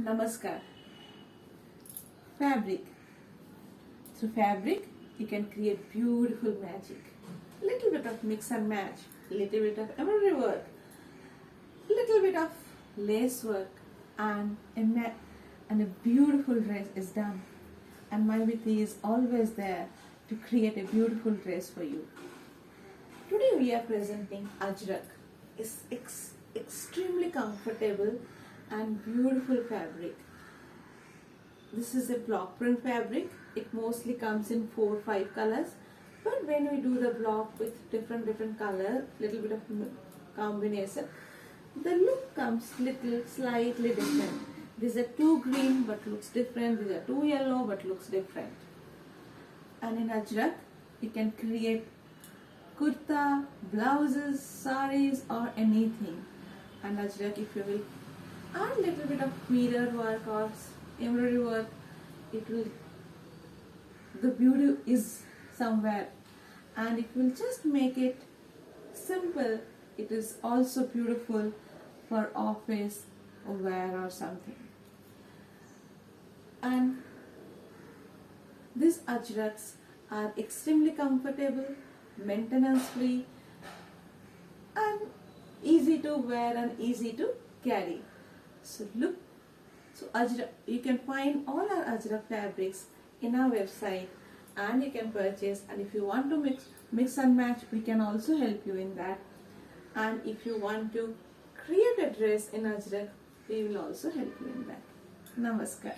Namaskar. Fabric. Through fabric, you can create beautiful magic. Little bit of mix and match, little bit of embroidery work, little bit of lace work, and a beautiful dress is done. And my Viti is always there to create a beautiful dress for you. Today we are presenting ajrakh. It's extremely comfortable and beautiful fabric. This is a block print fabric. It mostly comes in 4-5 colors, but when we do the block with different color, little bit of combination, the look comes slightly different. These are two green but looks different. These are two yellow but looks different. And in ajrakh, you can create kurta, blouses, saris, or anything. And ajrakh, if you will add little bit of mirror work or embroidery work, the beauty is somewhere, and it will just make it simple. It is also beautiful for office wear or something. And these ajrakhs are extremely comfortable, maintenance free, and easy to wear and easy to carry. So look, you can find all our ajrakh fabrics in our website, and you can purchase. And if you want to mix and match, we can also help you in that. And if you want to create a dress in ajrakh, we will also help you in that. Namaskar.